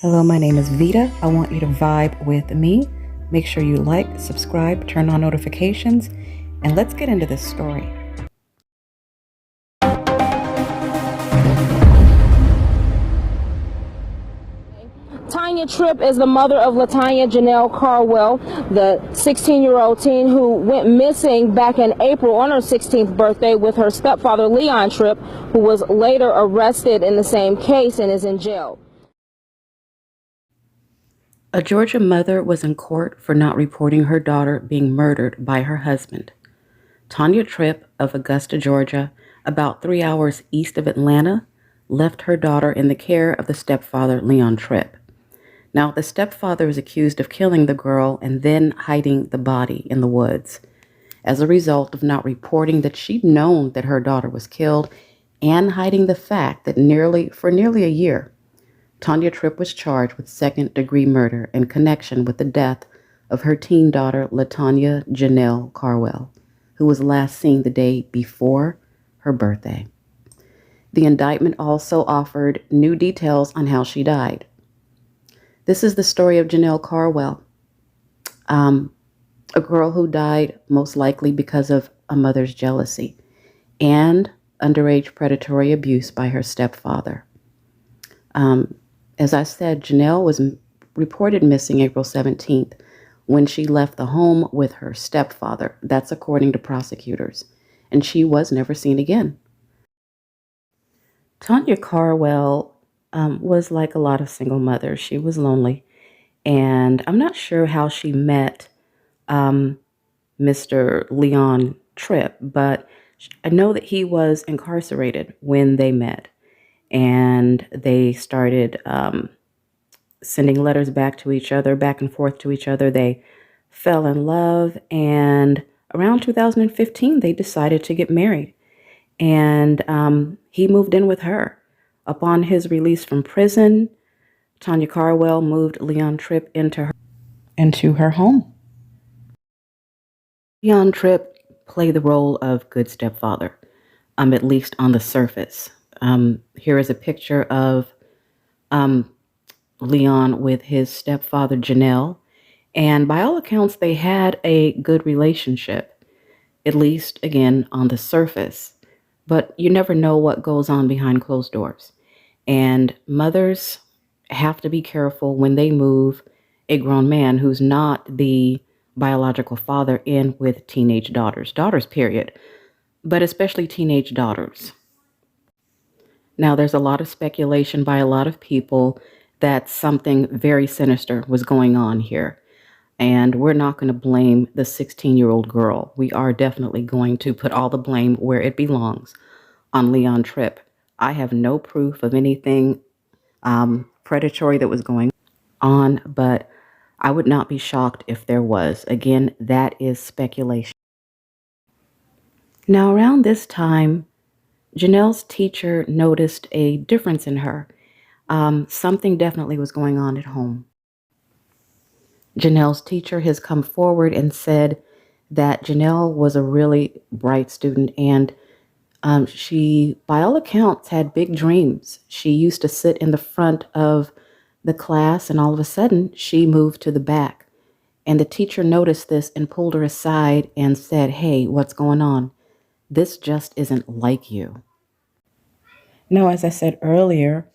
Hello, my name is Vita. I want you to vibe with me. Make sure you like, subscribe, turn on notifications, and let's get into this story. Tanya Tripp is the mother of Latanya Janelle Carwell, the 16-year-old teen who went missing back in April on her 16th birthday with her stepfather, Leon Tripp, who was later arrested in the same case and is in jail. A Georgia mother was in court for not reporting her daughter being murdered by her husband. Tanya Tripp of Augusta, Georgia, about 3 hours east of Atlanta, left her daughter in the care of the stepfather, Leon Tripp. Now, the stepfather is accused of killing the girl and then hiding the body in the woods. As a result of not reporting that she'd known that her daughter was killed and hiding the fact that for nearly a year, Tanya Tripp was charged with second-degree murder in connection with the death of her teen daughter, Latanya Janelle Carwell, who was last seen the day before her birthday. The indictment also offered new details on how she died. This is the story of Janelle Carwell, a girl who died most likely because of a mother's jealousy and underage predatory abuse by her stepfather. As I said, Janelle was reported missing April 17th when she left the home with her stepfather. That's according to prosecutors. And she was never seen again. Tanya Carwell was like a lot of single mothers. She was lonely. And I'm not sure how she met Mr. Leon Tripp, but I know that he was incarcerated when they met. And they started sending letters back and forth to each other. They fell in love, and around 2015, they decided to get married. And he moved in with her. Upon his release from prison, Tanya Carwell moved Leon Tripp into her home. Leon Tripp played the role of good stepfather, at least on the surface. Here is a picture of Leon with his stepfather, Janelle. And by all accounts, they had a good relationship, at least, again, on the surface. But you never know what goes on behind closed doors. And mothers have to be careful when they move a grown man who's not the biological father in with teenage daughters, period, but especially teenage daughters. Now, there's a lot of speculation by a lot of people that something very sinister was going on here. And we're not going to blame the 16-year-old girl. We are definitely going to put all the blame where it belongs, on Leon Tripp. I have no proof of anything predatory that was going on, but I would not be shocked if there was. Again, that is speculation. Now, around this time, Janelle's teacher noticed a difference in her. Something definitely was going on at home. Janelle's teacher has come forward and said that Janelle was a really bright student, and she, by all accounts, had big dreams. She used to sit in the front of the class, and all of a sudden, she moved to the back. And the teacher noticed this and pulled her aside and said, "Hey, what's going on? This just isn't like you." Now, as I said earlier,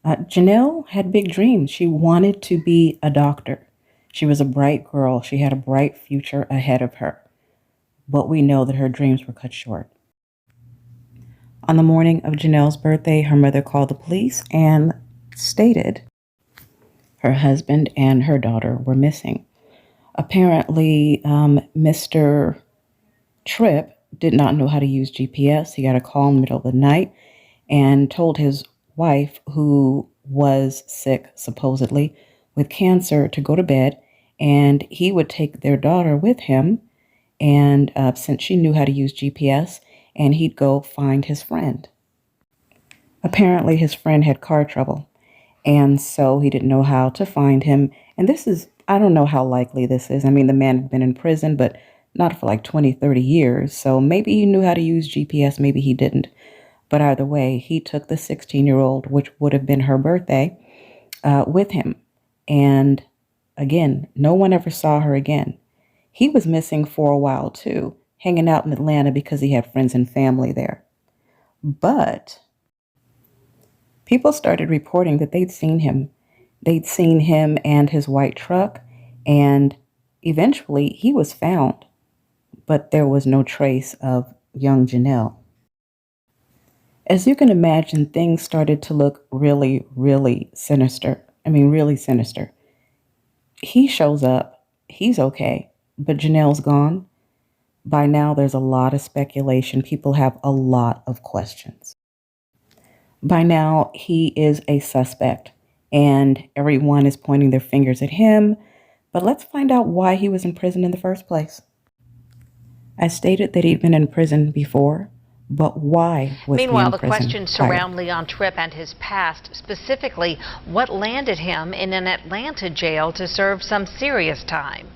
Janelle had big dreams. She wanted to be a doctor. She was a bright girl. She had a bright future ahead of her. But we know that her dreams were cut short. On the morning of Janelle's birthday, her mother called the police and stated her husband and her daughter were missing. Apparently, Mr. Tripp did not know how to use GPS. He got a call in the middle of the night and told his wife, who was sick, supposedly, with cancer, to go to bed, and he would take their daughter with him, and since she knew how to use GPS, and he'd go find his friend. Apparently, his friend had car trouble, and so he didn't know how to find him, and I don't know how likely this is. I mean, the man had been in prison, but not for like 20, 30 years, so maybe he knew how to use GPS, maybe he didn't. But either way, he took the 16-year-old, which would have been her birthday, with him. And again, no one ever saw her again. He was missing for a while too, hanging out in Atlanta because he had friends and family there. But people started reporting that they'd seen him. They'd seen him and his white truck, and eventually he was found, but there was no trace of young Janelle. As you can imagine, things started to look really, really sinister. I mean, really sinister. He shows up, he's okay, but Janelle's gone. By now, there's a lot of speculation. People have a lot of questions. By now, he is a suspect, and everyone is pointing their fingers at him. But let's find out why he was in prison in the first place. I stated that he'd been in prison before, but why was he in Meanwhile, the prison questions prior? surround Leon Tripp and his past, specifically what landed him in an Atlanta jail to serve some serious time.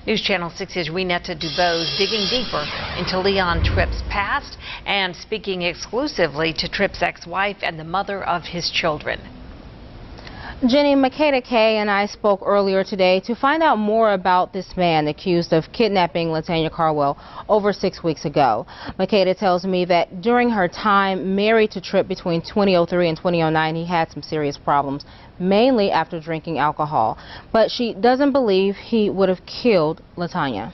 News Channel 6's Renetta Dubose digging deeper into Leon Tripp's past and speaking exclusively to Tripp's ex-wife and the mother of his children. Jenny, Makeda Kay and I spoke earlier today to find out more about this man accused of kidnapping Latanya Carwell over 6 weeks ago. Makeda tells me that during her time married to Tripp between 2003 and 2009, he had some serious problems, mainly after drinking alcohol. But she doesn't believe he would have killed Latanya.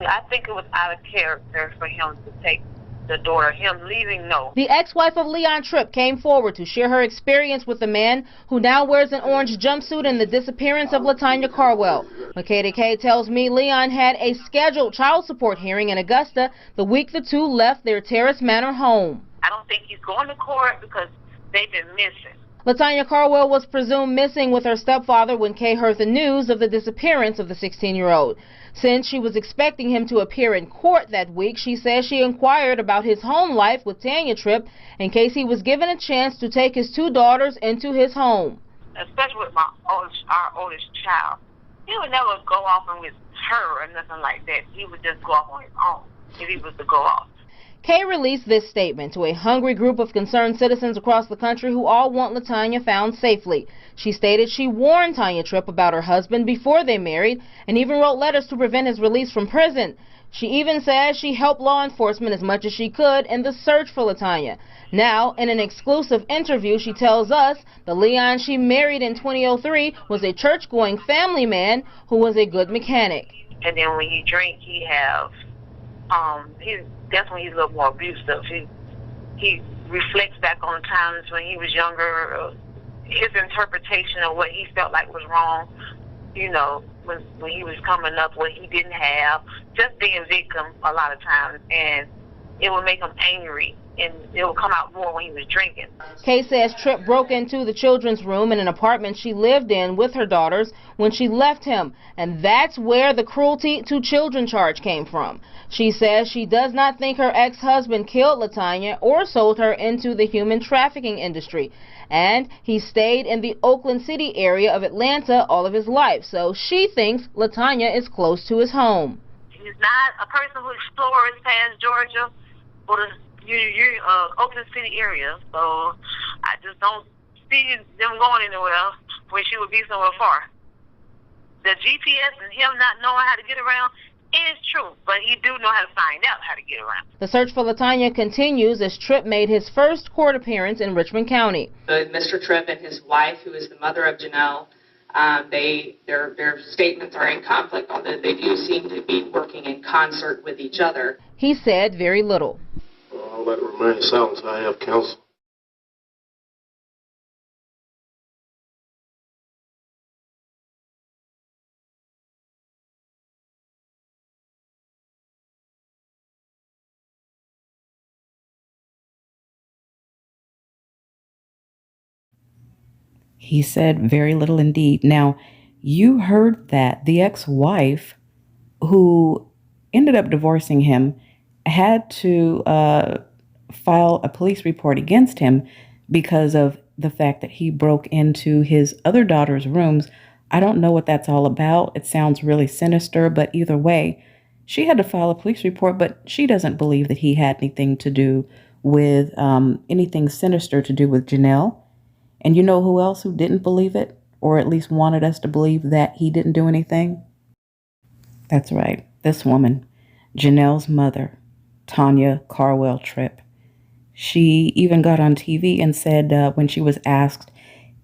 I think it was out of character for him to take the daughter, him leaving, no. The ex-wife of Leon Tripp came forward to share her experience with the man who now wears an orange jumpsuit in the disappearance of Latanya Carwell. Makeda Kay tells me Leon had a scheduled child support hearing in Augusta the week the two left their Terrace Manor home. I don't think he's going to court because they've been missing. Latanya Carwell was presumed missing with her stepfather when Kay heard the news of the disappearance of the 16-year-old. Since she was expecting him to appear in court that week, she says she inquired about his home life with Tanya Tripp in case he was given a chance to take his two daughters into his home. Especially with our oldest child. He would never go off and with her or nothing like that. He would just go off on his own if he was to go off. Kay released this statement to a hungry group of concerned citizens across the country who all want Latanya found safely. She stated she warned Tanya Tripp about her husband before they married and even wrote letters to prevent his release from prison. She even says she helped law enforcement as much as she could in the search for Latanya. Now, in an exclusive interview, she tells us the Leon she married in 2003 was a church-going family man who was a good mechanic. And then when he drink, that's when he's a little more abusive. He reflects back on times when he was younger, his interpretation of what he felt like was wrong, you know, when he was coming up, what he didn't have, just being victim a lot of times, and it would make him angry, and it would come out more when he was drinking. Kay says Tripp broke into the children's room in an apartment she lived in with her daughters when she left him, and that's where the cruelty to children charge came from. She says she does not think her ex-husband killed Latanya or sold her into the human trafficking industry, and he stayed in the Oakland City area of Atlanta all of his life, so she thinks Latanya is close to his home. He's not a person who explores past Georgia or the Oakland City area, so I just don't see them going anywhere where she would be somewhere far. The GPS and him not knowing how to get around is true, but he do know how to find out how to get around. The search for Latanya continues as Tripp made his first court appearance in Richmond County. Mr. Tripp and his wife, who is the mother of Janelle, their statements are in conflict, although they do seem to be working in concert with each other. He said very little. I'll let it remain silent until I have counsel. He said very little indeed. Now, you heard that the ex-wife who ended up divorcing him had to file a police report against him because of the fact that he broke into his other daughter's rooms. I don't know what that's all about. It sounds really sinister, but either way, she had to file a police report, but she doesn't believe that he had anything to do with anything sinister to do with Janelle. And you know who else who didn't believe it, or at least wanted us to believe that he didn't do anything? That's right, this woman, Janelle's mother, Tanya Carwell Tripp. She even got on TV and said when she was asked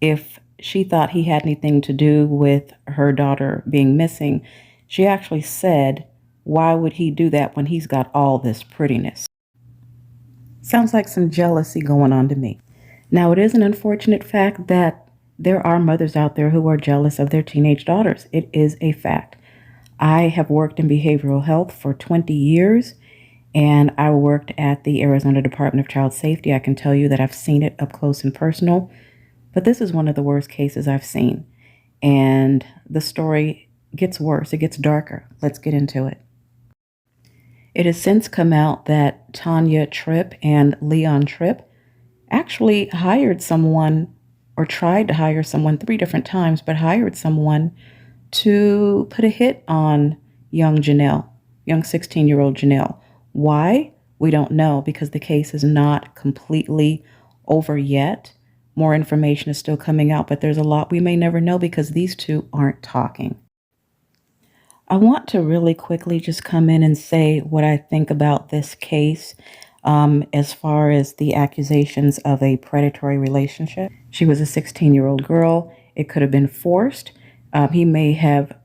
if she thought he had anything to do with her daughter being missing, she actually said, "Why would he do that when he's got all this prettiness?" Sounds like some jealousy going on to me. Now, it is an unfortunate fact that there are mothers out there who are jealous of their teenage daughters. It is a fact. I have worked in behavioral health for 20 years, and I worked at the Arizona Department of Child Safety. I can tell you that I've seen it up close and personal, but this is one of the worst cases I've seen. And the story gets worse. It gets darker. Let's get into it. It has since come out that Tanya Tripp and Leon Tripp actually hired someone, or tried to hire someone 3 different times, but hired someone to put a hit on young Janelle, young 16-year-old Janelle. Why? We don't know, because the case is not completely over yet. More information is still coming out, but there's a lot we may never know because these two aren't talking. I want to really quickly just come in and say what I think about this case as far as the accusations of a predatory relationship. She was a 16-year-old girl. It could have been forced. He may have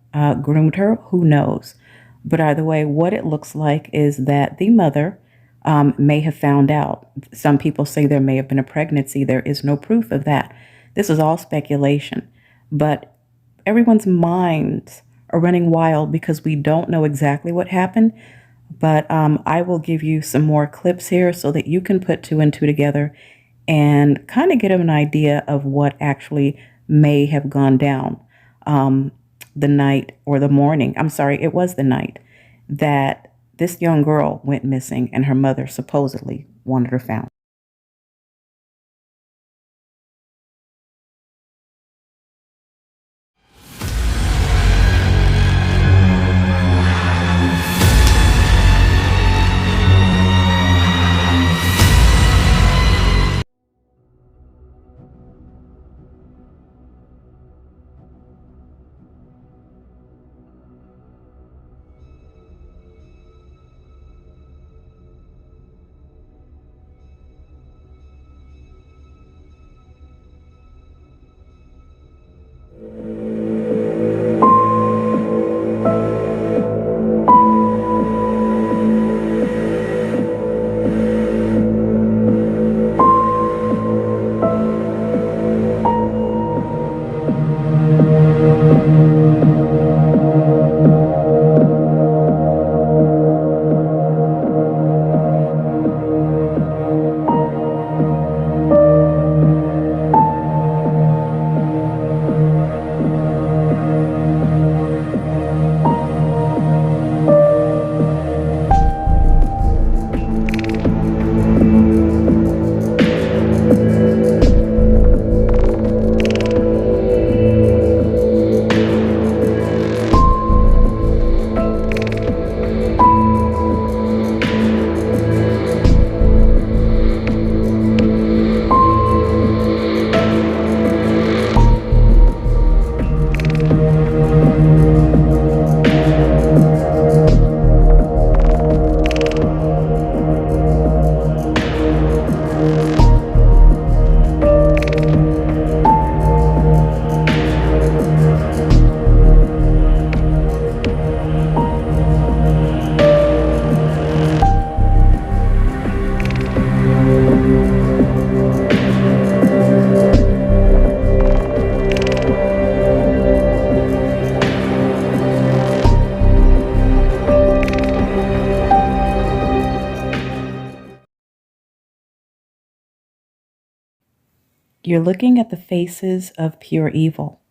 groomed her. Who knows? But either way, what it looks like is that the mother may have found out. Some people say there may have been a pregnancy. There is no proof of that. This is all speculation. But everyone's minds are running wild because we don't know exactly what happened. But I will give you some more clips here so that you can put 2 and 2 together and kind of get an idea of what actually may have gone down the night, or the morning. I'm sorry, it was the night that this young girl went missing and her mother supposedly wanted her found. You're looking at the faces of pure evil.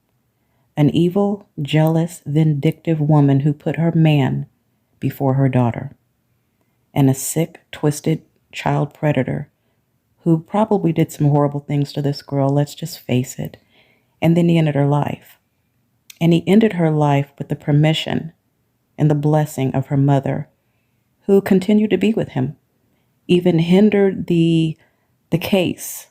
An evil, jealous, vindictive woman who put her man before her daughter. And a sick, twisted child predator who probably did some horrible things to this girl, let's just face it. And then he ended her life. And he ended her life with the permission and the blessing of her mother, who continued to be with him, even hindered the case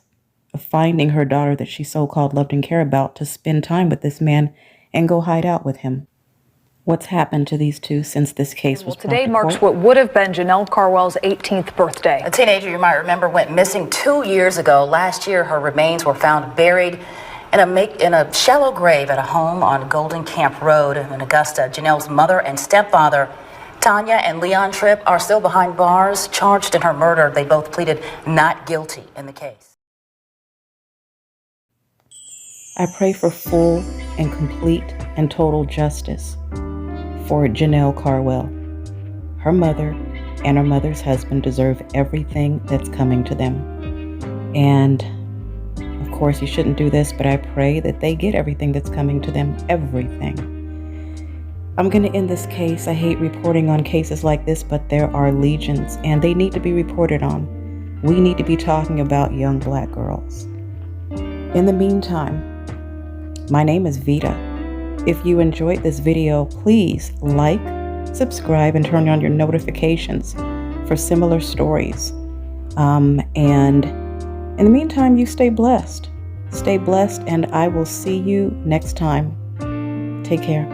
of finding her daughter that she so-called loved and cared about to spend time with this man and go hide out with him. What's happened to these two since this case was brought today to marks court? what would have been Janelle Carwell's 18th birthday. A teenager you might remember went missing 2 years ago. Last year, her remains were found buried in a shallow grave at a home on Golden Camp Road in Augusta. Janelle's mother and stepfather, Tanya and Leon Tripp, are still behind bars, charged in her murder. They both pleaded not guilty in the case. I pray for full and complete and total justice for Janelle Carwell. Her mother and her mother's husband deserve everything that's coming to them. And of course, you shouldn't do this, but I pray that they get everything that's coming to them, everything. I'm going to end this case. I hate reporting on cases like this, but there are legions, and they need to be reported on. We need to be talking about young black girls. In the meantime, my name is Vita. If you enjoyed this video, please like, subscribe, and turn on your notifications for similar stories. And in the meantime, you stay blessed. Stay blessed, and I will see you next time. Take care.